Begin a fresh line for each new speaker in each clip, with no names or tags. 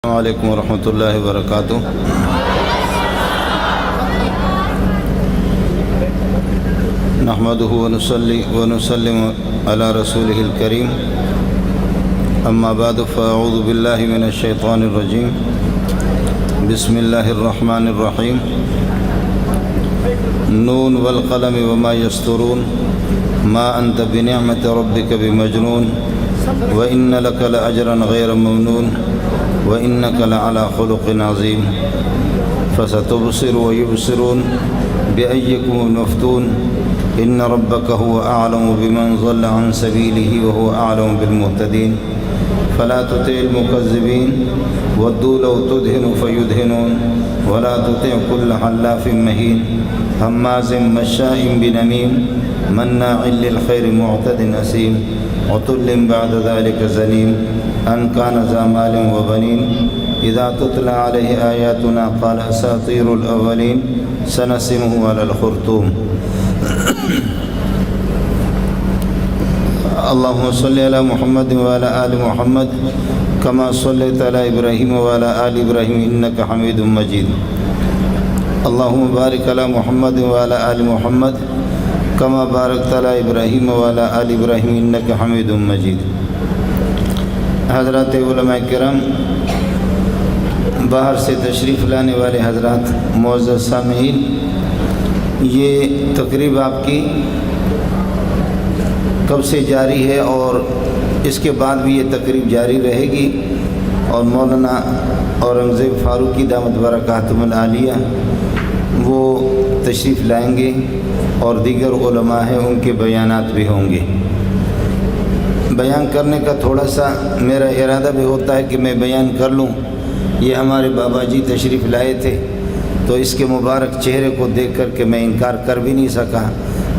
السلام علیکم ورحمۃ اللہ وبرکاتہ۔ نحمدہ ونصلی ونسلم علی رسولہ الکریم، اما بعد فاعوذ باللہ من الشیطان الرجیم، بسم اللہ الرحمن الرحیم۔ نون والقلم وما یسطرون، ما انت بنعمت ربک بمجنون، وإن لک لأجرا غیر ممنون، وإنك لعلى خلق عظيم۔ فستبصر ويبصرون بأيكم المفتون، إن ربك هو أعلم بمن ضل عن سبيله وهو أعلم بالمهتدين۔ فلا تطع المكذبين، ودوا لو تدهن فيدهنون، ولا تطع كل حلاف مهين، هماز مشاء بنميم، مناع للخير معتد أثيم، عتل بعد ذلك زنيم، أن كان ذا مال وبنين۔ إذا تتلى عليه آياتنا قال أساطير الأولين، سنسمه على الخرطوم۔ اللهم صل على محمد وعلى آل محمد كما صليت على إبراهيم وعلى آل إبراهيم إنك حميد مجيد۔ اللهم بارك على محمد وعلى آل محمد كما باركت على إبراهيم وعلى آل إبراهيم إنك حميد مجيد۔ حضرات علماء کرام، باہر سے تشریف لانے والے حضرات، معزز سامعین، یہ تقریب آپ کی کب سے جاری ہے اور اس کے بعد بھی یہ تقریب جاری رہے گی، اور مولانا اورنگزیب فاروقی دامت برکاتہم العالیہ وہ تشریف لائیں گے، اور دیگر علماء ہیں ان کے بیانات بھی ہوں گے۔ بیان کرنے کا تھوڑا سا میرا ارادہ بھی ہوتا ہے کہ میں بیان کر لوں۔ یہ ہمارے بابا جی تشریف لائے تھے، تو اس کے مبارک چہرے کو دیکھ کر کے میں انکار کر بھی نہیں سکا،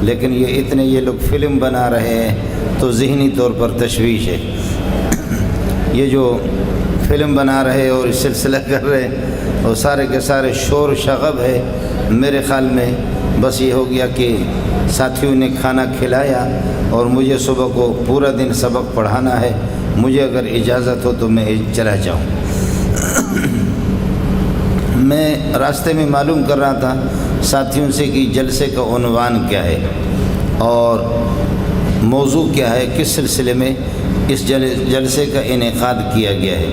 لیکن یہ لوگ فلم بنا رہے ہیں تو ذہنی طور پر تشویش ہے۔ یہ جو فلم بنا رہے اور سلسلہ کر رہے اور سارے کے سارے شور شغب ہے، میرے خیال میں بس یہ ہو گیا کہ ساتھیوں نے کھانا کھلایا اور مجھے صبح کو پورا دن سبق پڑھانا ہے۔ مجھے اگر اجازت ہو تو میں چلا جاؤں۔ میں راستے میں معلوم کر رہا تھا ساتھیوں سے کہ جلسے کا عنوان کیا ہے اور موضوع کیا ہے، کس سلسلے میں اس جلسے کا انعقاد کیا گیا ہے۔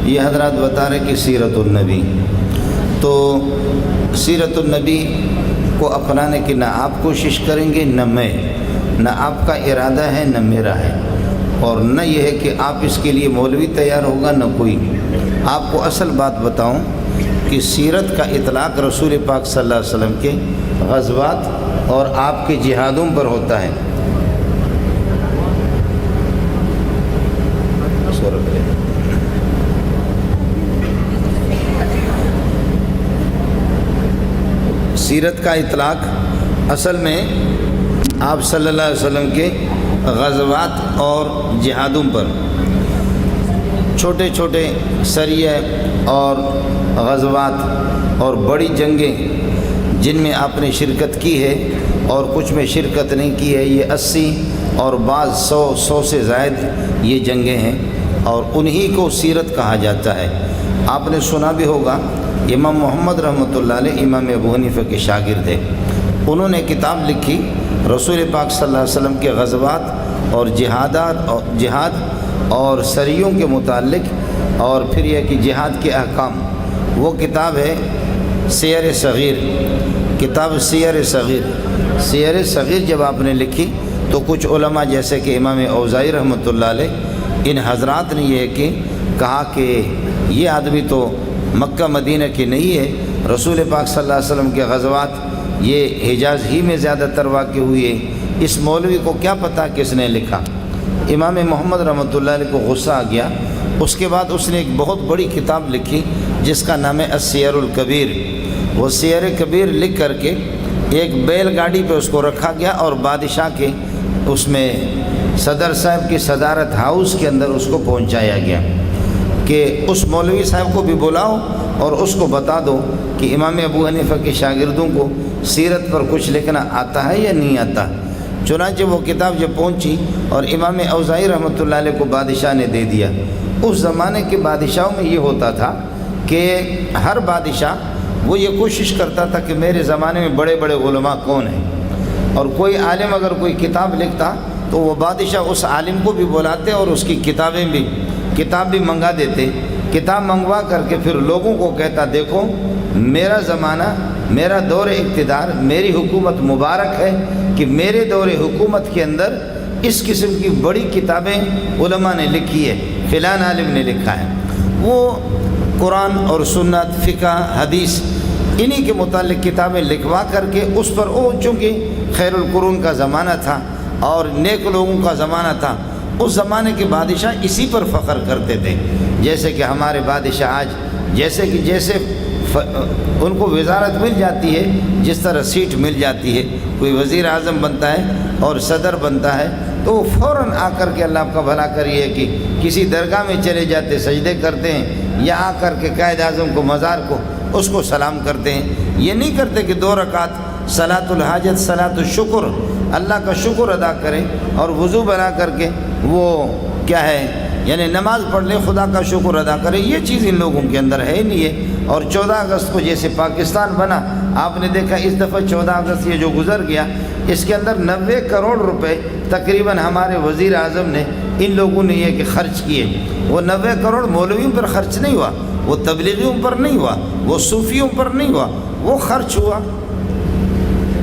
یہ حضرات بتا رہے کہ سیرت النبی، تو سیرت النبی کو اپنانے کی نہ آپ کوشش کریں گے، نہ آپ کا ارادہ ہے، نہ میرا ہے، اور نہ یہ ہے کہ آپ اس کے لیے مولوی تیار ہوگا، نہ کوئی۔ آپ کو اصل بات بتاؤں کہ سیرت کا اطلاق رسول پاک صلی اللہ علیہ وسلم کے غزوات اور آپ کے جہادوں پر ہوتا ہے۔ سیرت کا اطلاق اصل میں آپ صلی اللہ علیہ وسلم کے غزوات اور جہادوں پر، چھوٹے چھوٹے سریہ اور غزوات اور بڑی جنگیں جن میں آپ نے شرکت کی ہے اور کچھ میں شرکت نہیں کی ہے، یہ 80 اور بعض 100 سے زائد یہ جنگیں ہیں، اور انہی کو سیرت کہا جاتا ہے۔ آپ نے سنا بھی ہوگا، امام محمد رحمۃ اللہ علیہ امام ابو حنیفہ کے شاگرد ہیں، انہوں نے کتاب لکھی رسول پاک صلی اللہ علیہ وسلم کے غزوات اور جہاد اور سریوں کے متعلق، اور پھر یہ کہ جہاد کے احکام۔ وہ کتاب ہے سیر صغیر، کتاب سیر صغیر۔ سیر صغیر جب آپ نے لکھی تو کچھ علماء جیسے کہ امام اوزاعی رحمۃ اللہ علیہ، ان حضرات نے یہ کہ کہا کہ یہ آدمی تو مکہ مدینہ کی نہیں ہے، رسول پاک صلی اللہ علیہ وسلم کے غزوات یہ حجاز ہی میں زیادہ تر واقع ہوئے، اس مولوی کو کیا پتہ کس نے لکھا۔ امام محمد رحمۃ اللہ علیہ کو غصہ آ گیا۔ اس کے بعد اس نے ایک بہت بڑی کتاب لکھی جس کا نام ہے السیر الکبیر۔ وہ سیر کبیر لکھ کر کے ایک بیل گاڑی پہ اس کو رکھا گیا، اور بادشاہ کے اس میں صدر صاحب کی صدارت ہاؤس کے اندر اس کو پہنچایا گیا کہ اس مولوی صاحب کو بھی بلاؤ اور اس کو بتا دو کہ امام ابو حنیفہ کے شاگردوں کو سیرت پر کچھ لکھنا آتا ہے یا نہیں آتا۔ چنانچہ وہ کتاب جب پہنچی اور امام اوزاعی رحمۃ اللہ علیہ کو بادشاہ نے دے دیا، اس زمانے کے بادشاہوں میں یہ ہوتا تھا کہ ہر بادشاہ وہ یہ کوشش کرتا تھا کہ میرے زمانے میں بڑے بڑے علماء کون ہیں، اور کوئی عالم اگر کوئی کتاب لکھتا تو وہ بادشاہ اس عالم کو بھی بلاتے اور اس کی کتاب بھی منگا دیتے۔ کتاب منگوا کر کے پھر لوگوں کو کہتا دیکھو میرا زمانہ، میرا دور اقتدار، میری حکومت مبارک ہے کہ میرے دور حکومت کے اندر اس قسم کی بڑی کتابیں علماء نے لکھی ہے، فلان عالم نے لکھا ہے۔ وہ قرآن اور سنت، فقہ، حدیث انہی کے متعلق کتابیں لکھوا کر کے اس پر چونکہ خیر القرون کا زمانہ تھا اور نیک لوگوں کا زمانہ تھا، اس زمانے کے بادشاہ اسی پر فخر کرتے تھے۔ جیسے کہ ہمارے بادشاہ آج جیسے ان کو وزارت مل جاتی ہے، جس طرح سیٹ مل جاتی ہے، کوئی وزیر اعظم بنتا ہے اور صدر بنتا ہے تو وہ فوراً آ کر کے اللہ آپ کا بھلا کریے کہ کسی درگاہ میں چلے جاتے سجدے کرتے ہیں، یا آ کر کے قائد اعظم کو مزار کو اس کو سلام کرتے ہیں۔ یہ نہیں کرتے کہ 2 رکعت صلاۃ الحاجت، صلاۃ الشکر، اللہ کا شکر ادا کریں اور وضو بنا کر کے وہ کیا ہے یعنی نماز پڑھ لیں، خدا کا شکر ادا کریں۔ یہ چیز ان لوگوں کے اندر ہے نہیں ہے۔ اور 14 اگست کو جیسے پاکستان بنا، آپ نے دیکھا اس دفعہ 14 اگست یہ جو گزر گیا، اس کے اندر 90 کروڑ روپے تقریباً ہمارے وزیر اعظم نے ان لوگوں نے یہ کہ خرچ کیے۔ وہ 90 کروڑ مولویوں پر خرچ نہیں ہوا، وہ تبلیغیوں پر نہیں ہوا، وہ صوفیوں پر نہیں ہوا، وہ خرچ ہوا۔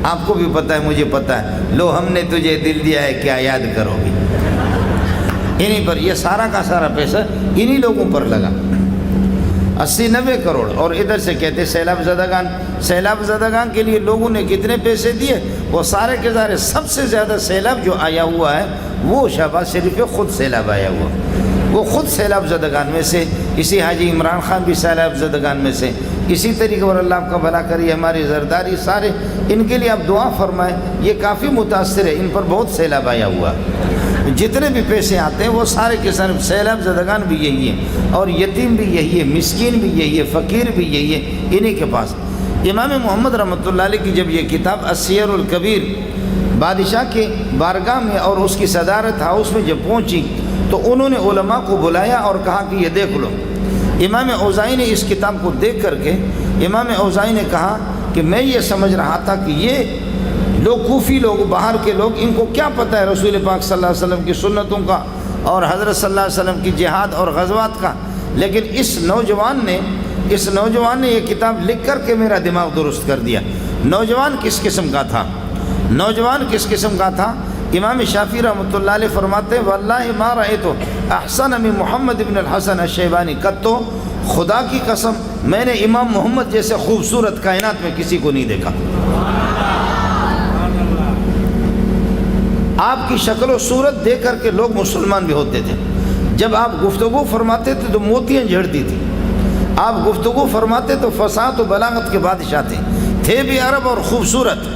آپ کو بھی پتہ ہے، مجھے پتہ ہے، لو ہم نے تجھے دل دیا ہے کیا یاد کرو گی، انہی پر یہ سارا کا سارا پیسہ انہی لوگوں پر لگا، 80-90 کروڑ۔ اور ادھر سے کہتے سیلاب زدگان کے لیے لوگوں نے کتنے پیسے دیے، وہ سارے کے سارے سب سے زیادہ سیلاب جو آیا ہوا ہے وہ شہباز شریف پہ خود سیلاب آیا ہوا، وہ خود سیلاب زدگان میں سے، اسی حاجی عمران خان بھی سیلاب زدگان میں سے، اسی طریقے اور اللہ آپ کا بھلا کریے ہماری زرداری سارے، ان کے لیے آپ دعا فرمائیں، یہ کافی متاثر ہے، ان پر بہت سیلاب آیا ہوا ہے۔ جتنے بھی پیسے آتے ہیں وہ سارے کے سارے سیلاب زدگان بھی یہی ہیں، اور یتیم بھی یہی ہے، مسکین بھی یہی ہے، فقیر بھی یہی ہے، انہی کے پاس۔ امام محمد رحمۃ اللہ علیہ کی جب یہ کتاب السیر الکبیر بادشاہ کے بارگاہ میں اور اس کی صدارت ہاؤس میں جب پہنچی تو انہوں نے علماء کو بلایا اور کہا کہ یہ دیکھ لو۔ امام اوزاعی نے اس کتاب کو دیکھ کر کے امام اوزاعی نے کہا کہ میں یہ سمجھ رہا تھا کہ یہ لوگ کوفی لوگ، باہر کے لوگ، ان کو کیا پتہ ہے رسول پاک صلی اللہ علیہ وسلم کی سنتوں کا اور حضرت صلی اللہ علیہ وسلم کی جہاد اور غزوات کا، لیکن اس نوجوان نے یہ کتاب لکھ کر کے میرا دماغ درست کر دیا۔ نوجوان کس قسم کا تھا؟ امام شافعی رحمۃ اللہ علیہ فرماتے ہیں واللہ ما رأیت احسن من محمد بن الحسن الشیبانی قط، خدا کی قسم میں نے امام محمد جیسے خوبصورت کائنات میں کسی کو نہیں دیکھا۔ آپ کی شکل و صورت دیکھ کر کے لوگ مسلمان بھی ہوتے تھے۔ جب آپ گفتگو فرماتے تھے تو موتیاں جھڑتی تھی، آپ گفتگو فرماتے تو فصاحت و بلاغت کے بادشاہ تھے بھی عرب اور خوبصورت۔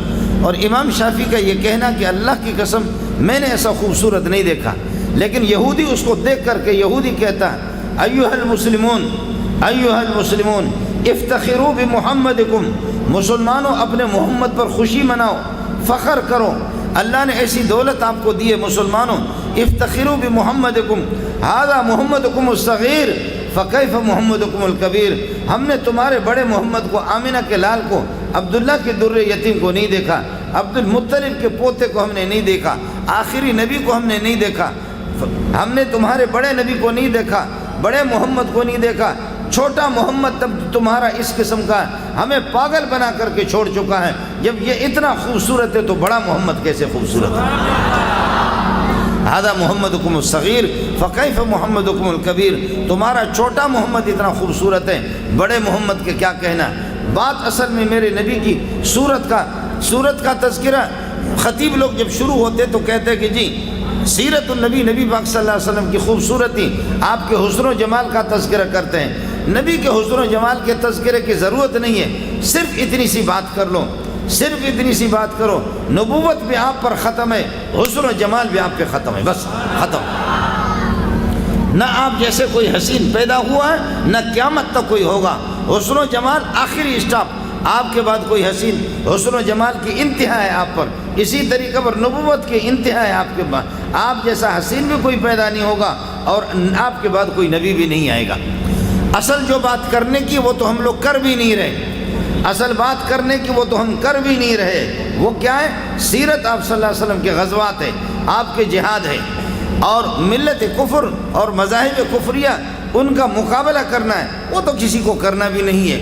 اور امام شافعی کا یہ کہنا کہ اللہ کی قسم میں نے ایسا خوبصورت نہیں دیکھا، لیکن یہودی اس کو دیکھ کر کے یہودی کہتا ایھا المسلمون افتخروا بمحمدکم، مسلمانوں اپنے محمد پر خوشی مناؤ، فخر کرو، اللہ نے ایسی دولت آپ کو دی ہے مسلمانوں، افتخروا بمحمدکم ھذا محمدکم الصغیر فکیف محمدکم الکبیر، ہم نے تمہارے بڑے محمد کو، آمنہ کے لال کو، عبداللہ کے در یتیم کو نہیں دیکھا، عبد المطلب کے پوتے کو ہم نے نہیں دیکھا، آخری نبی کو ہم نے نہیں دیکھا، ہم نے تمہارے بڑے نبی کو نہیں دیکھا، بڑے محمد کو نہیں دیکھا، چھوٹا محمد تب تمہارا اس قسم کا ہمیں پاگل بنا کر کے چھوڑ چکا ہے، جب یہ اتنا خوبصورت ہے تو بڑا محمد کیسے خوبصورت ہے؟ ھذا محمدکم الصغیر فکیف محمدکم الکبیر، تمہارا چھوٹا محمد اتنا خوبصورت ہے، بڑے محمد کے کیا کہنا۔ بات اصل میں میرے نبی کی صورت کا تذکرہ، خطیب لوگ جب شروع ہوتے تو کہتے کہ جی سیرت النبی، نبی پاک صلی اللہ علیہ وسلم کی خوبصورتی، آپ کے حسن و جمال کا تذکرہ کرتے ہیں۔ نبی کے حسن و جمال کے تذکرے کی ضرورت نہیں ہے، صرف اتنی سی بات کر لو، صرف اتنی سی بات کرو، نبوت بھی آپ پر ختم ہے، حسن و جمال بھی آپ پہ ختم ہے، بس ختم۔ نہ آپ جیسے کوئی حسین پیدا ہوا ہے، نہ قیامت تک کوئی ہوگا۔ حسن و جمال آخری اسٹاپ، آپ کے بعد کوئی حسین، حسن و جمال کی انتہا ہے آپ پر، اسی طریقے پر نبوت کی انتہا ہے آپ کے بعد۔ آپ جیسا حسین بھی کوئی پیدا نہیں ہوگا، اور آپ کے بعد کوئی نبی بھی نہیں آئے گا۔ اصل جو بات کرنے کی وہ تو ہم لوگ کر بھی نہیں رہے، اصل بات کرنے کی وہ تو ہم کر بھی نہیں رہے۔ وہ کیا ہے؟ سیرت آپ صلی اللہ علیہ وسلم کے غزوات ہے، آپ کے جہاد ہے، اور ملت کفر اور مذاہب کفریہ ان کا مقابلہ کرنا ہے۔ وہ تو کسی کو کرنا بھی نہیں ہے،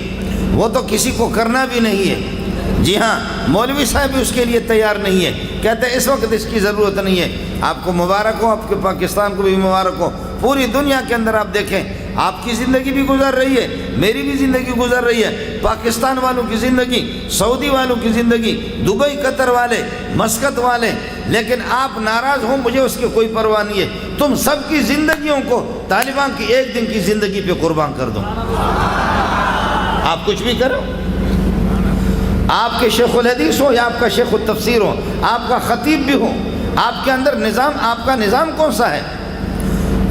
وہ تو کسی کو کرنا بھی نہیں ہے۔ جی ہاں، مولوی صاحب بھی اس کے لیے تیار نہیں ہے، کہتے ہیں اس وقت اس کی ضرورت نہیں ہے۔ آپ کو مبارک ہو، آپ کے پاکستان کو بھی مبارک ہو۔ پوری دنیا کے اندر آپ دیکھیں، آپ کی زندگی بھی گزر رہی ہے، میری بھی زندگی گزر رہی ہے، پاکستان والوں کی زندگی، سعودی والوں کی زندگی، دبئی قطر والے، مسقط والے، لیکن آپ ناراض ہوں، مجھے اس کی کوئی پرواہ نہیں ہے۔ تم سب کی زندگیوں کو طالبان کی ایک دن کی زندگی پہ قربان کر دو۔ آپ کچھ بھی کرو، آپ کے شیخ الحدیث ہو یا آپ کا شیخ التفسیر ہو، آپ کا خطیب بھی ہو، آپ کے اندر نظام، آپ کا نظام کون سا ہے؟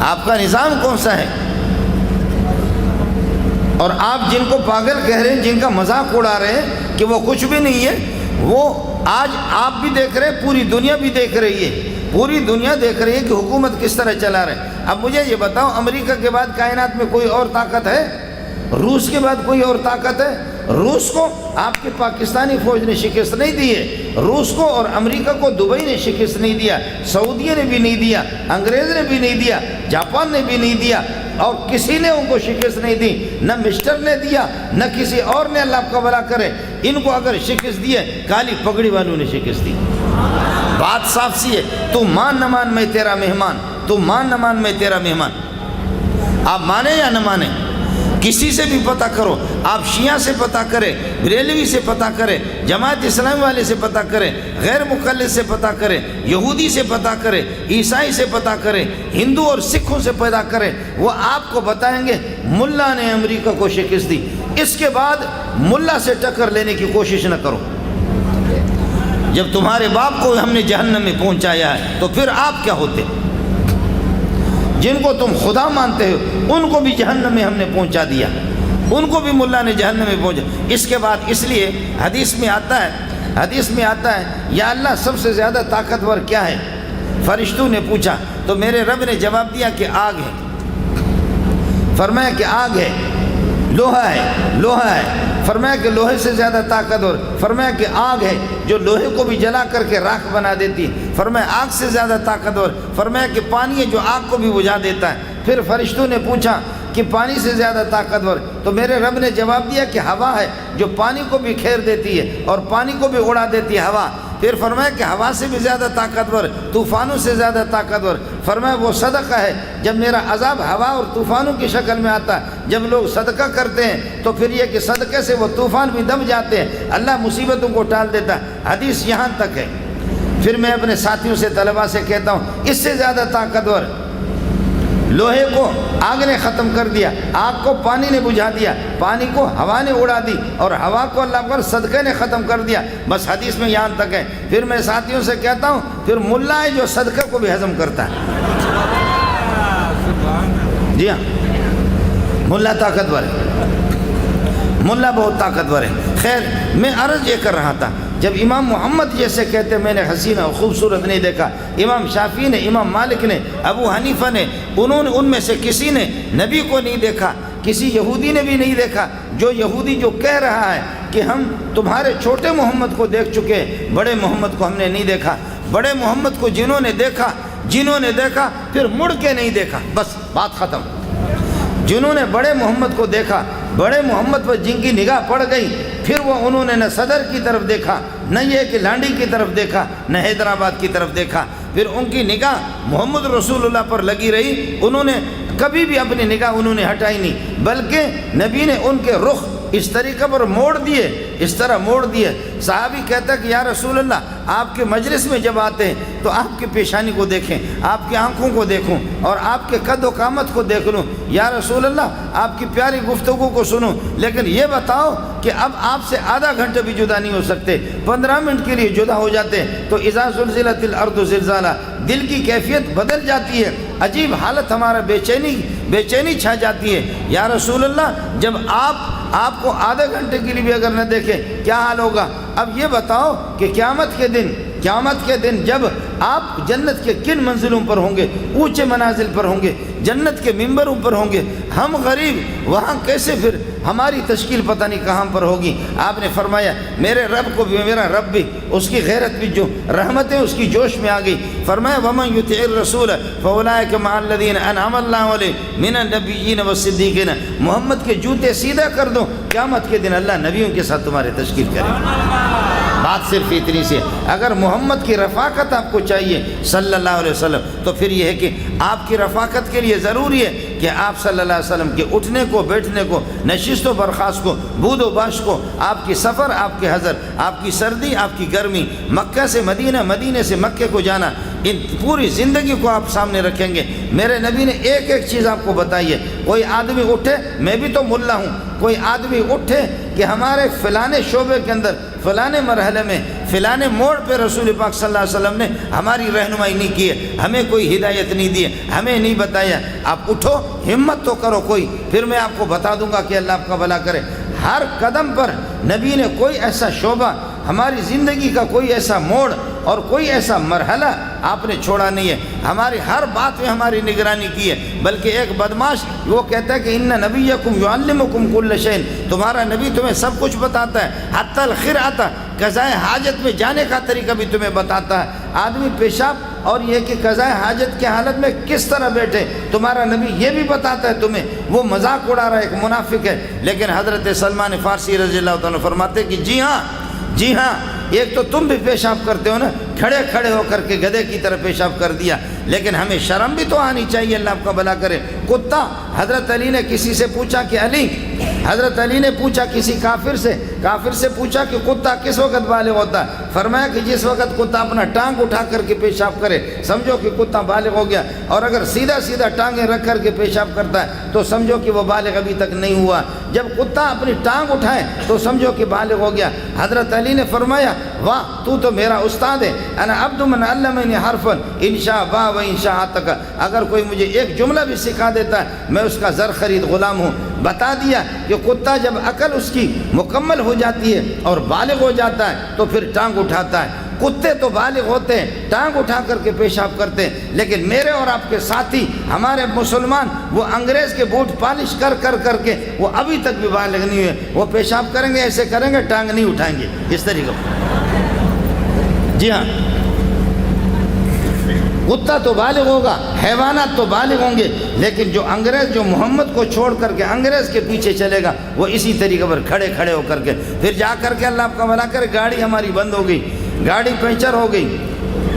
آپ کا نظام کون سا ہے؟ اور آپ جن کو پاگل کہہ رہے ہیں، جن کا مذاق اڑا رہے ہیں کہ وہ کچھ بھی نہیں ہے، وہ آج آپ بھی دیکھ رہے ہیں، پوری دنیا بھی دیکھ رہی ہے، پوری دنیا دیکھ رہی ہے کہ حکومت کس طرح چلا رہے ہیں۔ اب مجھے یہ بتاؤ، امریکہ کے بعد کائنات میں کوئی اور طاقت ہے؟ روس کے بعد کوئی اور طاقت ہے؟ روس کو آپ کے پاکستانی فوج نے شکست نہیں دی ہے، روس کو اور امریکہ کو دبئی نے شکست نہیں دیا، سعودیہ نے بھی نہیں دیا، انگریز نے بھی نہیں دیا، جاپان نے بھی نہیں دیا، اور کسی نے ان کو شکست نہیں دی، نہ مسٹر نے دیا، نہ کسی اور نے، اللہ آپ کا بھلا کرے۔ ان کو اگر شکست دی ہے، کالی پگڑی والوں نے شکست دی۔ بات صاف سی ہے، تو مان نہ مان میں تیرا مہمان، تو مان نہ مان میں تیرا مہمان۔ آپ مانیں یا نہ مانیں، کسی سے بھی پتہ کرو، آپ شیعہ سے پتہ کریں، بریلوی سے پتہ کریں، جماعت اسلامی والے سے پتہ کریں، غیر مقلد سے پتہ کریں، یہودی سے پتہ کریں، عیسائی سے پتہ کریں، ہندو اور سکھوں سے پتہ کریں، وہ آپ کو بتائیں گے ملا نے امریکہ کو شکست دی۔ اس کے بعد ملا سے ٹکر لینے کی کوشش نہ کرو۔ جب تمہارے باپ کو ہم نے جہنم میں پہنچایا ہے تو پھر آپ کیا ہوتے؟ جن کو تم خدا مانتے ہو ان کو بھی جہنم میں ہم نے پہنچا دیا، ان کو بھی ملا نے جہنم میں پہنچا۔ اس کے بعد اس لیے حدیث میں آتا ہے یا اللہ سب سے زیادہ طاقتور کیا ہے؟ فرشتوں نے پوچھا تو میرے رب نے جواب دیا کہ آگ ہے۔ فرمایا کہ آگ ہے، لوہا ہے، فرمایا کہ لوہے سے زیادہ طاقتور، فرمایا کہ آگ ہے جو لوہے کو بھی جلا کر کے راکھ بنا دیتی ہے، فرمایا آگ سے زیادہ طاقتور، فرمایا کہ پانی ہے جو آگ کو بھی بجھا دیتا ہے۔ پھر فرشتوں نے پوچھا کہ پانی سے زیادہ طاقتور، تو میرے رب نے جواب دیا کہ ہوا ہے جو پانی کو بھی کھیر دیتی ہے اور پانی کو بھی اڑا دیتی ہے ہوا۔ پھر فرمایا کہ ہوا سے بھی زیادہ طاقتور، طوفانوں سے زیادہ طاقتور، فرمایا وہ صدقہ ہے جب میرا عذاب ہوا اور طوفانوں کی شکل میں آتا ہے، جب لوگ صدقہ کرتے ہیں تو پھر یہ کہ صدقے سے وہ طوفان بھی دب جاتے ہیں، اللہ مصیبتوں کو ٹال دیتا ہے۔ حدیث یہاں تک ہے۔ پھر میں اپنے ساتھیوں سے، طلباء سے کہتا ہوں، اس سے زیادہ طاقتور، لوہے کو آگ نے ختم کر دیا، آگ کو پانی نے بجھا دیا، پانی کو ہوا نے اڑا دی، اور ہوا کو اللہ پر صدقے نے ختم کر دیا۔ بس حدیث میں یہاں تک ہے۔ پھر میں ساتھیوں سے کہتا ہوں، پھر ملا ہے جو صدقے کو بھی ہضم کرتا ہے۔ جی ہاں، ملا طاقتور ہے، ملا بہت طاقتور ہے۔ خیر، میں عرض یہ کر رہا تھا، جب امام محمد جیسے کہتے میں نے حسین اور خوبصورت نہیں دیکھا، امام شافعی نے، امام مالک نے، ابو حنیفہ نے، ان میں سے کسی نے نبی کو نہیں دیکھا، کسی یہودی نے بھی نہیں دیکھا۔ جو یہودی جو کہہ رہا ہے کہ ہم تمہارے چھوٹے محمد کو دیکھ چکے، بڑے محمد کو ہم نے نہیں دیکھا، بڑے محمد کو جنہوں نے دیکھا پھر مڑ کے نہیں دیکھا، بس بات ختم۔ جنہوں نے بڑے محمد کو دیکھا، بڑے محمد پر جن کی نگاہ پڑ گئی، پھر وہ انہوں نے نہ صدر کی طرف دیکھا، نہ یہ کہ لانڈی کی طرف دیکھا، نہ حیدرآباد کی طرف دیکھا، پھر ان کی نگاہ محمد رسول اللہ پر لگی رہی۔ انہوں نے کبھی بھی اپنی نگاہ انہوں نے ہٹائی نہیں، بلکہ نبی نے ان کے رخ اس طریقے پر موڑ دیے، اس طرح موڑ دیے۔ صحابی کہتا کہ یا رسول اللہ، آپ کے مجلس میں جب آتے ہیں تو آپ کی پیشانی کو دیکھیں، آپ کی آنکھوں کو دیکھوں اور آپ کے قد و قامت کو دیکھ لوں، یا رسول اللہ آپ کی پیاری گفتگو کو سنوں، لیکن یہ بتاؤ کہ اب آپ سے آدھا گھنٹہ بھی جدا نہیں ہو سکتے، 15 منٹ کے لیے جدا ہو جاتے ہیں تو اذا زلزلت الارض زلزالہ، دل کی کیفیت بدل جاتی ہے، عجیب حالت، ہمارا بے چینی چھا جاتی ہے۔ یا رسول اللہ، جب آپ کو آدھے گھنٹے کے لیے بھی اگر نہ دیکھیں کیا حال ہوگا؟ اب یہ بتاؤ کہ قیامت کے دن قیامت کے دن جب آپ جنت کے کن منزلوں پر ہوں گے، اونچے منازل پر ہوں گے، جنت کے ممبروں پر ہوں گے، ہم غریب وہاں کیسے پھر ہماری تشکیل پتہ نہیں کہاں پر ہوگی۔ آپ نے فرمایا میرے رب کو بھی، میرا رب بھی، اس کی غیرت بھی، جو رحمتیں اس کی جوش میں آ گئی۔ فرمایا وَمَن يُطِعِ الرَّسُولَ فَأُولَٰئِكَ مَعَ الَّذِينَ أَنْعَمَ اللَّهُ عَلَيْهِم مِّنَ النَّبِيِّينَ وَالصِّدِّيقِينَ۔ محمد کے جوتے سیدھا کر دو، قیامت کے دن اللہ نبیوں کے ساتھ تمہارے تشکیل کرے۔ بات صرف اتنی سی ہے، اگر محمد کی رفاقت آپ کو چاہیے صلی اللہ علیہ وسلم، تو پھر یہ ہے کہ آپ کی رفاقت کے لیے ضروری ہے کہ آپ صلی اللہ علیہ وسلم کے اٹھنے کو، بیٹھنے کو، نشست و برخاست کو، بود و باش کو، آپ کی سفر، آپ کے حضر، آپ کی سردی، آپ کی گرمی، مکہ سے مدینہ، مدینے سے مکے کو جانا، ان پوری زندگی کو آپ سامنے رکھیں گے۔ میرے نبی نے ایک ایک چیز آپ کو بتائی ہے۔ کوئی آدمی اٹھے، میں بھی تو ملا ہوں، کوئی آدمی اٹھے کہ ہمارے فلانے شعبے کے اندر، فلانے مرحلے میں، فلانے موڑ پہ رسول پاک صلی اللہ علیہ وسلم نے ہماری رہنمائی نہیں کی ہے، ہمیں کوئی ہدایت نہیں دی ہے، ہمیں نہیں بتایا۔ آپ اٹھو، ہمت تو کرو کوئی، پھر میں آپ کو بتا دوں گا کہ اللہ آپ کا بھلا کرے۔ ہر قدم پر نبی نے کوئی ایسا شعبہ، ہماری زندگی کا کوئی ایسا موڑ اور کوئی ایسا مرحلہ آپ نے چھوڑا نہیں ہے، ہماری ہر بات میں ہماری نگرانی کی ہے۔ بلکہ ایک بدماش وہ کہتا ہے کہ ان نبیکم یعلمکم کل شیء، تمہارا نبی تمہیں سب کچھ بتاتا ہے، حتی الخرعۃ، قضائے حاجت میں جانے کا طریقہ بھی تمہیں بتاتا ہے۔ آدمی پیشاب اور یہ کہ قضائے حاجت کی حالت میں کس طرح بیٹھے، تمہارا نبی یہ بھی بتاتا ہے تمہیں۔ وہ مذاق اڑا رہا ہے، ایک منافق ہے۔ لیکن حضرت سلمان فارسی رضی اللہ تعالیٰ فرماتے کہ جی ہاں، جی ہاں، ایک تو تم بھی پیشاب کرتے ہو نا، کھڑے کھڑے ہو کر کے گدھے کی طرح پیشاب کر دیا، لیکن ہمیں شرم بھی تو آنی چاہیے، اللہ آپ کا بھلا کرے۔ کتا، حضرت علی نے کسی سے پوچھا کہ علی، حضرت علی نے پوچھا کسی کافر سے پوچھا کہ کتا کس وقت بالغ ہوتا ہے؟ فرمایا کہ جس وقت کتا اپنا ٹانگ اٹھا کر کے پیشاب کرے، سمجھو کہ کتا بالغ ہو گیا، اور اگر سیدھا سیدھا ٹانگیں رکھ کر کے پیشاب کرتا ہے تو سمجھو کہ وہ بالغ ابھی تک نہیں ہوا۔ جب کتا اپنی ٹانگ اٹھائے تو سمجھو کہ بالغ ہو گیا۔ حضرت علی نے فرمایا واہ، تو میرا استاد ہے، انا عبد من علمنی حرفا ان شاء با و ان شاء اتک، اگر کوئی مجھے ایک جملہ بھی سکھا دیتا ہے میں اس کا زر خرید غلام ہوں۔ بتا دیا کہ کتا جب عقل اس کی مکمل ہو جاتی ہے اور بالغ ہو جاتا ہے تو پھر ٹانگ اٹھاتا ہے۔ کتے تو بالغ ہوتے ہیں، ٹانگ اٹھا کر کے پیشاب کرتے ہیں، لیکن میرے اور آپ کے ساتھی ہمارے مسلمان وہ انگریز کے بوٹ پالش کر کر کے وہ ابھی تک بھی بالغ نہیں ہوئے، وہ پیشاب کریں گے ایسے کریں گے، ٹانگ نہیں اٹھائیں گے اس طریقے۔ جی ہاں، کتا تو بالغ ہوگا، حیوانات تو بالغ ہوں گے، لیکن جو انگریز، جو محمد کو چھوڑ کر کے انگریز کے پیچھے چلے گا، وہ اسی طریقے پر کھڑے کھڑے ہو کر کے پھر جا کر کے اللہ آپ کا بھلا کرے گاڑی ہماری بند ہو گئی، گاڑی پنچر ہو گئی۔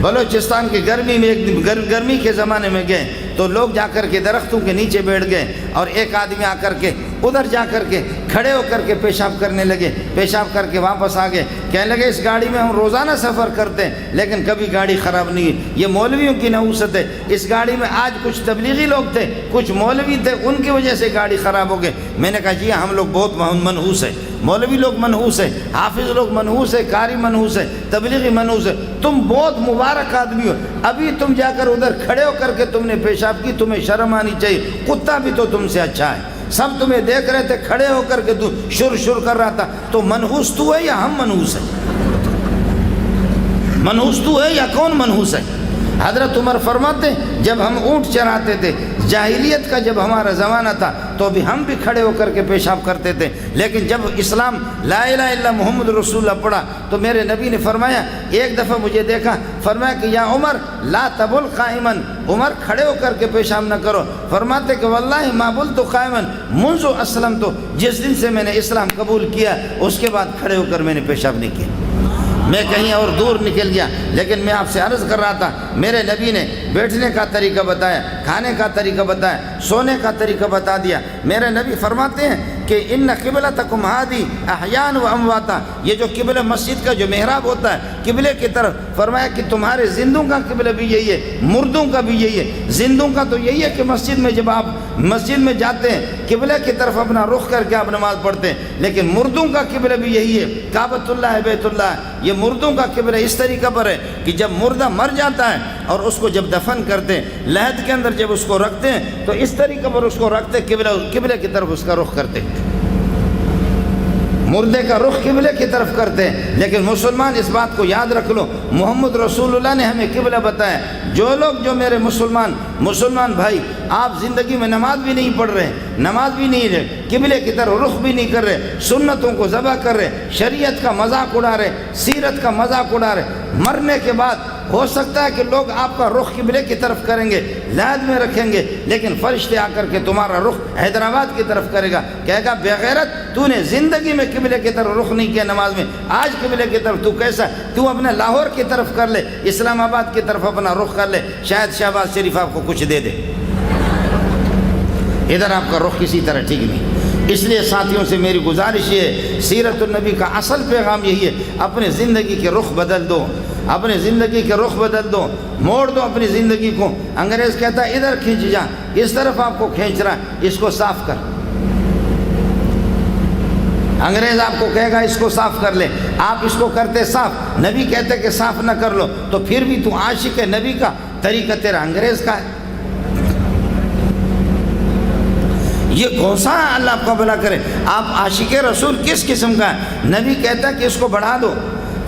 بلوچستان کی گرمی میں ایک دن گرمی کے زمانے میں گئے تو لوگ جا کر کے درختوں کے نیچے بیٹھ گئے، اور ایک آدمی آ کر کے ادھر جا کر کے کھڑے ہو کر کے پیشاب کرنے لگے، پیشاب کر کے واپس آ گئے، کہنے لگے اس گاڑی میں ہم روزانہ سفر کرتے ہیں لیکن کبھی گاڑی خراب نہیں ہے، یہ مولویوں کی نحوست ہے، اس گاڑی میں آج کچھ تبلیغی لوگ تھے، کچھ مولوی تھے، ان کی وجہ سے گاڑی خراب ہو گئے۔ میں نے کہا جی ہم لوگ بہت منحوس ہیں، مولوی لوگ منحوس ہیں، حافظ لوگ منحوس ہیں، قاری منحوس ہے، تبلیغی منحوس ہے، تم بہت مبارک آدمی ہو، ابھی تم جا کر ادھر کھڑے ہو کر کے تم نے پیشاب کی، تمہیں شرم آنی چاہیے، کتا بھی تو تم سے اچھا ہے، سب تمہیں دیکھ رہے تھے، کھڑے ہو کر کے تو شر کر رہا تھا، تو منحوس تو ہے یا ہم منحوس ہیں؟ منحوس تو ہے یا کون منحوس ہے؟ حضرت عمر فرماتے جب ہم اونٹ چراتے تھے، جاہلیت کا جب ہمارا زمانہ تھا تو بھی ہم بھی کھڑے ہو کر کے پیشاب کرتے تھے، لیکن جب اسلام لا الہ الا محمد رسول اللہ پڑھا تو میرے نبی نے فرمایا، ایک دفعہ مجھے دیکھا، فرمایا کہ یا عمر لا تبل قائما، عمر کھڑے ہو کر کے پیشاب نہ کرو، فرماتے کہ واللہ ما بلت قائما منذ اسلمت، جس دن سے میں نے اسلام قبول کیا اس کے بعد کھڑے ہو کر میں نے پیشاب نہیں کیا۔ میں کہیں اور دور نکل گیا، لیکن میں آپ سے عرض کر رہا تھا، میرے نبی نے بیٹھنے کا طریقہ بتایا، کھانے کا طریقہ بتایا، سونے کا طریقہ بتا دیا۔ میرے نبی فرماتے ہیں کہ ان قبلتکم ہادی احیان و امواتا، یہ جو قبلہ مسجد کا جو محراب ہوتا ہے قبلے کی طرف، فرمایا کہ تمہارے زندوں کا قبلہ بھی یہی ہے، مردوں کا بھی یہی ہے۔ زندوں کا تو یہی ہے کہ مسجد میں جب آپ مسجد میں جاتے ہیں قبلے کی طرف اپنا رخ کر کے آپ نماز پڑھتے ہیں، لیکن مردوں کا قبلہ بھی یہی ہے، کعبۃ اللہ ہے، بیت اللہ ہے، یہ مردوں کا قبلہ اس طریقہ پر ہے کہ جب مردہ مر جاتا ہے اور اس کو جب دفن کرتے ہیں، لحد کے اندر جب اس کو رکھتے ہیں تو اس طریقے پر اس کو رکھتے، قبلے کی طرف اس کا رخ کرتے۔ مردے کا رخ قبلے کی طرف کرتے ہیں، لیکن مسلمان اس بات کو یاد رکھ لو، محمد رسول اللہ نے ہمیں قبلہ بتایا۔ جو لوگ، جو میرے مسلمان بھائی، آپ زندگی میں نماز بھی نہیں پڑھ رہے، نماز بھی نہیں رہے، قبلے کی طرف رخ بھی نہیں کر رہے، سنتوں کو ذبح کر رہے، شریعت کا مذاق اڑا رہے، سیرت کا مذاق اڑا رہے، مرنے کے بعد ہو سکتا ہے کہ لوگ آپ کا رخ قبلے کی طرف کریں گے، لحد میں رکھیں گے، لیکن فرشتے آ کر کے تمہارا رخ حیدرآباد کی طرف کرے گا، کہے گا بے غیرت، تو نے زندگی میں قبلے کی طرف رخ نہیں کیا نماز میں، آج قبلے کی طرف تو کیسا؟ تو اپنے لاہور کی طرف کر لے، اسلام آباد کی طرف اپنا رخ کر لے، شاید شہباز شریف آپ کو کچھ دے دے، ادھر آپ کا رخ کسی طرح ٹھیک نہیں۔ اس لیے ساتھیوں سے میری گزارش یہ ہے، سیرت النبی کا اصل پیغام یہی ہے، اپنے زندگی کے رخ بدل دو، اپنے زندگی کے رخ بدل دو، موڑ دو اپنی زندگی کو۔ انگریز کہتا ہے ادھر کھینچ جا، اس طرف آپ کو کھینچ رہا ہے، اس کو صاف کر۔ انگریز آپ کو کہے گا اس کو صاف کر لے، آپ اس کو کرتے صاف، نبی کہتے کہ صاف نہ کر لو، تو پھر بھی تو عاشق ہے نبی کا، طریقہ تیرا انگریز کا ہے۔ یہ کون سا ہے؟ اللہ آپ کا بھلا کرے۔ آپ عاشق رسول کس قسم کا ہے؟ نبی کہتا ہے کہ اس کو بڑھا دو،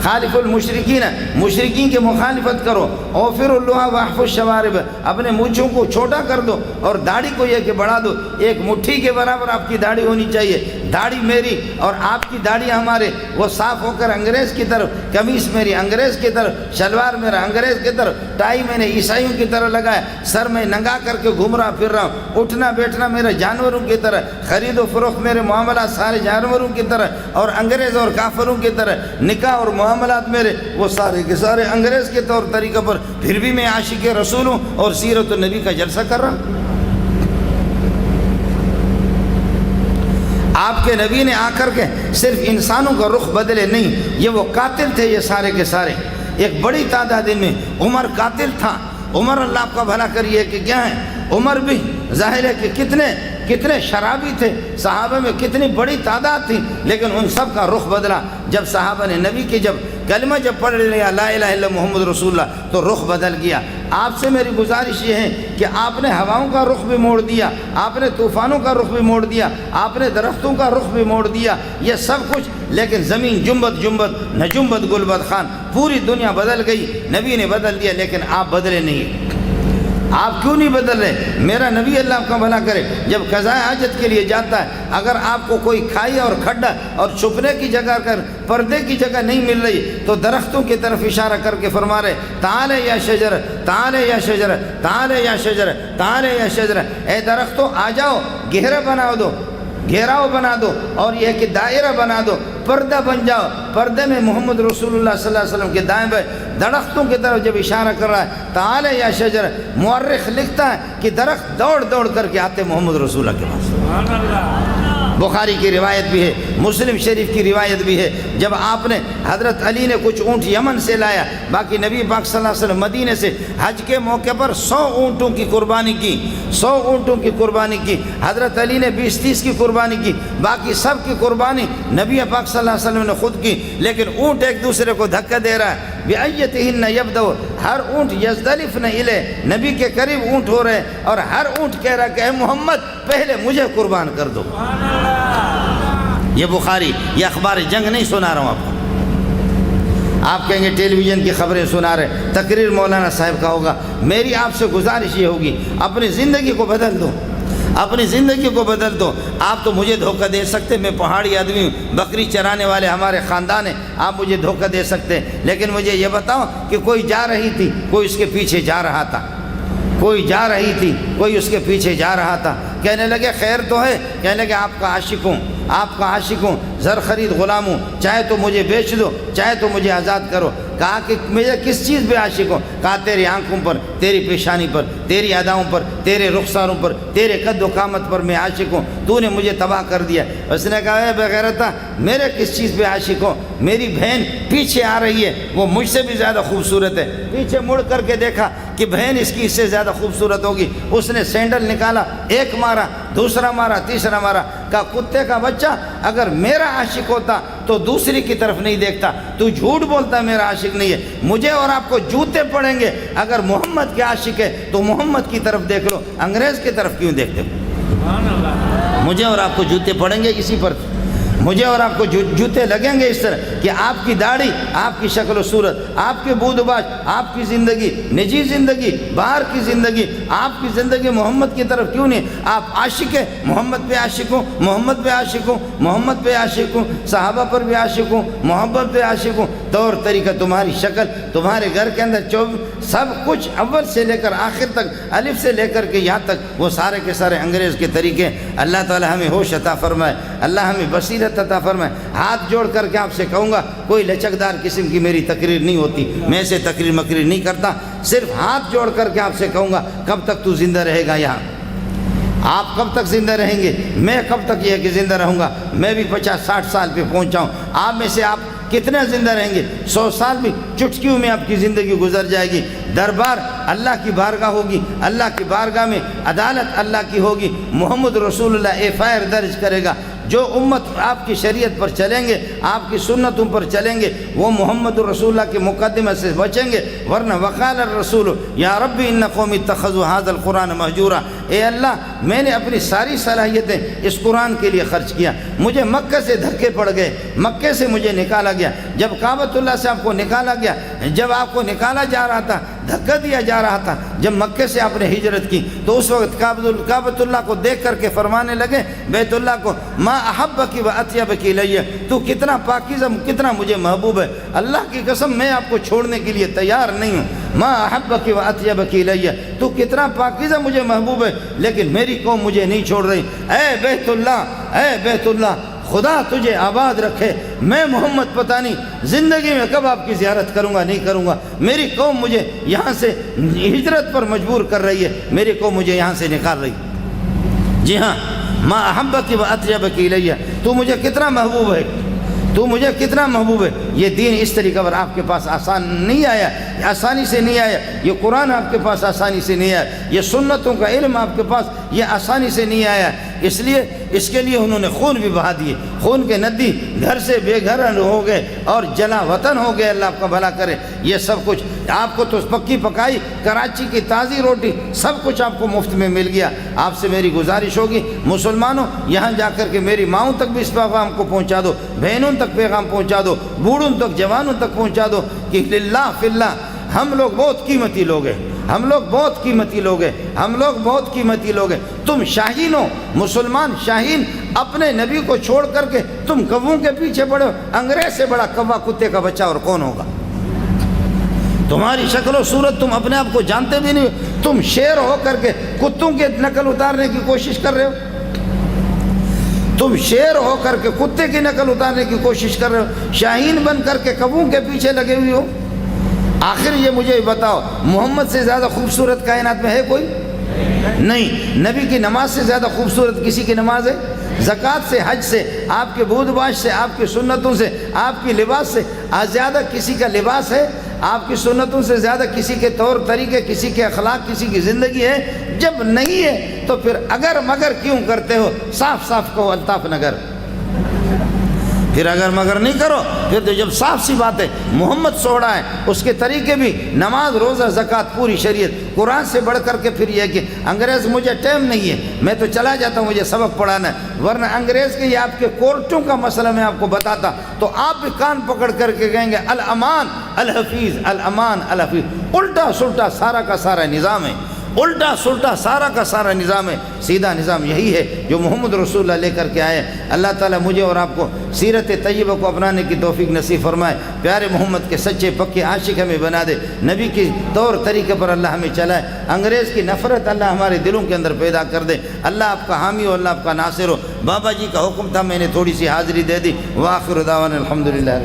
خالف المشرکین، مشرکین کی مخالفت کرو، اوفر اللہ واحف الشوارب، اپنے مونچھوں کو چھوٹا کر دو، اور داڑھی کو یہ کہ بڑھا دو، ایک مٹھی کے برابر آپ کی داڑھی ہونی چاہیے، داڑھی میری اور آپ کی داڑھی ہمارے، وہ صاف ہو کر انگریز کی طرف، قمیص میری انگریز کی طرف، شلوار میرا انگریز کی طرف، ٹائی میں نے عیسائیوں کی طرح لگایا، سر میں ننگا کر کے گھوم رہا پھر رہا ہوں، اٹھنا بیٹھنا میرے جانوروں کی طرح، خرید و فروخت میرے معاملات سارے جانوروں کی طرح، اور انگریز اور کافروں کی طرح، نکاح اور معاملات میرے وہ سارے کے سارے انگریز کے طور طریقہ پر، پھر بھی میں عاشق رسول ہوں اور سیرت النبی کا جلسہ کر رہا ہوں۔ آپ کے نبی نے آ کر کے صرف انسانوں کا رخ بدلے نہیں، یہ وہ قاتل تھے یہ سارے کے سارے، ایک بڑی تعداد میں عمر قاتل تھا۔ عمر اللہ آپ کا بھلا کریے کہ کیا ہے، عمر بھی ظاہر ہے کہ کتنے شرابی تھے، صحابہ میں کتنی بڑی تعداد تھی، لیکن ان سب کا رخ بدلا جب صحابہ نے نبی کی جب کلمہ جب پڑھ لیا لا الہ الا محمد رسول اللہ، تو رخ بدل گیا۔ آپ سے میری گزارش یہ ہے کہ آپ نے ہواؤں کا رخ بھی موڑ دیا، آپ نے طوفانوں کا رخ بھی موڑ دیا، آپ نے درختوں کا رخ بھی موڑ دیا، یہ سب کچھ، لیکن زمین جنبت نہ جنبت گلبد خان، پوری دنیا بدل گئی، نبی نے بدل دیا، لیکن آپ بدلے نہیں۔ آپ کیوں نہیں بدل رہے؟ میرا نبی اللہ آپ کا بھلا کرے جب قضاء حاجت کے لیے جاتا ہے، اگر آپ کو کوئی کھائی اور کھڈا اور چھپنے کی جگہ کر پردے کی جگہ نہیں مل رہی، تو درختوں کی طرف اشارہ کر کے فرما رہے تعالے یا شجر، تعالے یا شجر، تعالے یا شجر، تعالے یا شجر، اے درختوں آ جاؤ، گھیرا بنا دو، گھیراؤ بنا دو، اور یہ کہ دائرہ بنا دو، پردہ بن جاؤ، پردے میں محمد رسول اللہ صلی اللہ علیہ وسلم کے دائیں بائیں درختوں کی طرف جب اشارہ کر رہا ہے تعالی یا شجر، مورخ لکھتا ہے کہ درخت دوڑ دوڑ کر کے آتے محمد رسول اللہ کے پاس۔ سبحان اللہ۔ بخاری کی روایت بھی ہے، مسلم شریف کی روایت بھی ہے، جب آپ نے حضرت علی نے کچھ اونٹ یمن سے لایا، باقی نبی پاک صلی اللہ علیہ وسلم مدینے سے حج کے موقع پر 100 اونٹوں کی قربانی کی، 100 اونٹوں کی قربانی کی، حضرت علی نے 20-30 کی قربانی کی، باقی سب کی قربانی نبی پاک صلی اللہ علیہ وسلم نے خود کی، لیکن اونٹ ایک دوسرے کو دھکا دے رہا ہے، بِأَيَّتِهِنَّ يَبْدَوْ، ہر اونٹ یزدلفن الیہ، نبی کے قریب اونٹ ہو رہے ہیں، اور ہر اونٹ کہہ رہا کہ اے محمد پہلے مجھے قربان کر دو۔ یہ بخاری، یہ اخبار جنگ نہیں سنا رہا ہوں آپ کو، آپ کہیں گے ٹیلی ویژن کی خبریں سنا رہے، تقریر مولانا صاحب کا ہوگا۔ میری آپ سے گزارش یہ ہوگی، اپنی زندگی کو بدل دو، اپنی زندگی کو بدل دو۔ آپ تو مجھے دھوکہ دے سکتے، میں پہاڑی آدمی ہوں، بکری چرانے والے ہمارے خاندان ہیں، آپ مجھے دھوکہ دے سکتے، لیکن مجھے یہ بتاؤ کہ کوئی جا رہی تھی، کوئی اس کے پیچھے جا رہا تھا، کوئی جا رہی تھی، کوئی اس کے پیچھے جا رہا تھا، کہنے لگے خیر تو ہے، کہنے لگے آپ کا عاشق ہوں، آپ کا عاشق ہوں، زر خرید غلام ہوں، چاہے تو مجھے بیچ دو، چاہے تو مجھے آزاد کرو۔ کہا کہ مجھے کس چیز پہ عاشق ہوں؟ کہا تیری آنکھوں پر، تیری پیشانی پر، تیری اداؤں پر، تیرے رخساروں پر، تیرے قد و قامت پر میں عاشق ہوں، تو نے مجھے تباہ کر دیا۔ اس نے کہا اے بغیرتا، میرے کس چیز پہ عاشق ہو؟ میری بہن پیچھے آ رہی ہے، وہ مجھ سے بھی زیادہ خوبصورت ہے۔ پیچھے مڑ کر کے دیکھا کہ بہن اس کی اس سے زیادہ خوبصورت ہوگی، اس نے سینڈل نکالا، ایک مارا، دوسرا مارا، تیسرا مارا۔ کہا کتے کا بچہ، اگر میرا عاشق ہوتا تو دوسری کی طرف نہیں دیکھتا، تو جھوٹ بولتا میرا عاشق نہیں ہے۔ مجھے اور آپ کو جوتے پڑیں گے، اگر محمد کے عاشق ہے تو محمد کی طرف دیکھ لو، انگریز کی طرف کیوں دیکھتے ہو؟ مجھے اور آپ کو جوتے پڑیں گے اسی پر۔ مجھے اور آپ کو جوتے لگیں گے اس طرح کہ آپ کی داڑھی، آپ کی شکل و صورت، آپ کے بود و باش، آپ کی زندگی، نجی زندگی، باہر کی زندگی، آپ کی زندگی محمد کی طرف کیوں نہیں؟ آپ عاشق ہیں، محمد پہ عاشق ہوں، محمد پہ عاشق ہوں، محمد پہ عاشق ہوں، صحابہ پر بھی عاشق ہوں، محبت پہ عاشق ہوں، طور طریقہ، تمہاری شکل، تمہارے گھر کے اندر سب کچھ اول سے لے کر آخر تک، الف سے لے کر کے یہاں تک، وہ سارے کے سارے انگریز کے طریقے۔ اللہ تعالی ہمیں ہوش عطا فرمائے، اللہ ہمیں بصیرت عطا فرمائے۔ ہاتھ جوڑ کر کے آپ سے کہوں گا، کوئی لچکدار قسم کی میری تقریر نہیں ہوتی، میں سے تقریر مقریر نہیں کرتا، صرف ہاتھ جوڑ کر کے آپ سے کہوں گا، کب تک تو زندہ رہے گا یہاں؟ آپ کب تک زندہ رہیں گے؟ میں کب تک یہ کہ زندہ رہوں گا؟ میں بھی 50-60 سال پہ پہنچاؤں، آپ میں سے آپ کتنے زندہ رہیں گے؟ 100 سال بھی چٹکیوں میں آپ کی زندگی گزر جائے گی۔ دربار اللہ کی بارگاہ ہوگی، اللہ کی بارگاہ میں عدالت اللہ کی ہوگی، محمد رسول اللہ ایف.آئی.آر درج کرے گا۔ جو امت آپ کی شریعت پر چلیں گے، آپ کی سنتوں پر چلیں گے، وہ محمد رسول اللہ کے مقدمہ سے بچیں گے، ورنہ وقال الرسول یا ربی ان قوم اتخذوا هذا القرآن مہجورا، اے اللہ میں نے اپنی ساری صلاحیتیں اس قرآن کے لیے خرچ کیا، مجھے مکہ سے دھکے پڑ گئے، مکے سے مجھے نکالا گیا، جب کعبۃ اللہ سے آپ کو نکالا گیا، جب آپ کو نکالا جا رہا تھا، دھکا دیا جا رہا تھا، جب مکے سے آپ نے ہجرت کی تو اس وقت کعبۃ اللہ کو دیکھ کر کے فرمانے لگے، بیت اللہ کو، ما احبک و اطیبک الیہ، تو کتنا پاکیزہ، کتنا مجھے محبوب ہے، اللہ کی قسم میں آپ کو چھوڑنے کے لیے تیار نہیں ہوں، ما احبک و اطیبک الیہ، تو کتنا پاکیزہ مجھے محبوب ہے، لیکن میری قوم مجھے نہیں چھوڑ رہی۔ اے بیت اللہ، اے بیت اللہ، خدا تجھے آباد رکھے، میں محمد پتہ نہیں زندگی میں کب آپ کی زیارت کروں گا، نہیں کروں گا، میری قوم مجھے یہاں سے ہجرت پر مجبور کر رہی ہے، میری قوم مجھے یہاں سے نکال رہی ہے۔ جی ہاں، ما احبک و اطیبک الیہ، تو مجھے کتنا محبوب ہے، تو مجھے کتنا محبوب ہے۔ یہ دین اس طریقہ پر آپ کے پاس آسان نہیں آیا، آسانی سے نہیں آیا، یہ قرآن آپ کے پاس آسانی سے نہیں آیا، یہ سنتوں کا علم آپ کے پاس یہ آسانی سے نہیں آیا، اس لیے اس کے لیے انہوں نے خون بھی بہا دیے، خون کے ندی، گھر سے بے گھر ہو گئے اور جلا وطن ہو گئے، اللہ آپ کا بھلا کرے۔ یہ سب کچھ آپ کو تو پکی پکائی کراچی کی تازی روٹی سب کچھ آپ کو مفت میں مل گیا۔ آپ سے میری گزارش ہوگی مسلمانوں، یہاں جا کر کے میری ماؤں تک بھی اس پیغام کو پہنچا دو، بہنوں تک پیغام پہنچا دو، بوڑھوں تک، جوانوں تک پہنچا دو کہ للہ فی اللہ ہم لوگ بہت قیمتی لوگ ہیں، ہم لوگ بہت قیمتی لوگ ہیں، ہم لوگ بہت قیمتی لوگ ہیں۔ تم شاہین ہو، مسلمان شاہین، اپنے نبی کو چھوڑ کر کے تم کووں کے پیچھے پڑے ہو، انگریز سے بڑا کوا کتے کا بچہ اور کون ہوگا؟ تمہاری شکل و صورت تم اپنے آپ کو جانتے بھی نہیں ہو، تم شیر ہو کر کے کتوں کے نقل اتارنے کی کوشش کر رہے ہو، تم شیر ہو کر کے کتے کی نقل اتارنے کی کوشش کر رہے ہو، شاہین بن کر کے کووں کے پیچھے لگے ہوئے ہو۔ آخر یہ مجھے بتاؤ، محمد سے زیادہ خوبصورت کائنات میں ہے کوئی؟ نہیں۔ نبی کی نماز سے زیادہ خوبصورت کسی کی نماز ہے؟ زکوٰۃ سے، حج سے، آپ کے بود باش سے، آپ کی سنتوں سے، آپ کی لباس سے زیادہ کسی کا لباس ہے؟ آپ کی سنتوں سے زیادہ کسی کے طور طریقے، کسی کے اخلاق، کسی کی زندگی ہے؟ جب نہیں ہے تو پھر اگر مگر کیوں کرتے ہو؟ صاف صاف کہو الطاف نگر، پھر اگر مگر نہیں کرو، پھر تو جب صاف سی بات ہے محمد سوڑا ہے، اس کے طریقے بھی، نماز، روزہ، زکوٰۃ، پوری شریعت، قرآن سے بڑھ کر کے پھر یہ کہ انگریز مجھے ٹائم نہیں ہے، میں تو چلا جاتا ہوں، مجھے سبق پڑھانا ہے، ورنہ انگریز کے یہ آپ کے کورٹوں کا مسئلہ میں آپ کو بتاتا تو آپ بھی کان پکڑ کر کے کہیں گے الامان الحفیظ، الامان الحفیظ۔ الٹا سلٹا سارا کا سارا نظام ہے، الٹا سلٹا سارا کا سارا نظام ہے، سیدھا نظام یہی ہے جو محمد رسول اللہ لے کر کے آئے۔ اللہ تعالیٰ مجھے اور آپ کو سیرت طیبہ کو اپنانے کی توفیق نصیب فرمائے، پیارے محمد کے سچے پکے عاشق ہمیں بنا دے، نبی کی طور طریقے پر اللہ ہمیں چلائے، انگریز کی نفرت اللہ ہمارے دلوں کے اندر پیدا کر دے، اللہ آپ کا حامی ہو، اللہ آپ کا ناصر ہو۔ بابا جی کا حکم تھا، میں نے تھوڑی سی حاضری دے دی، وآخر دعوانا الحمدللہ۔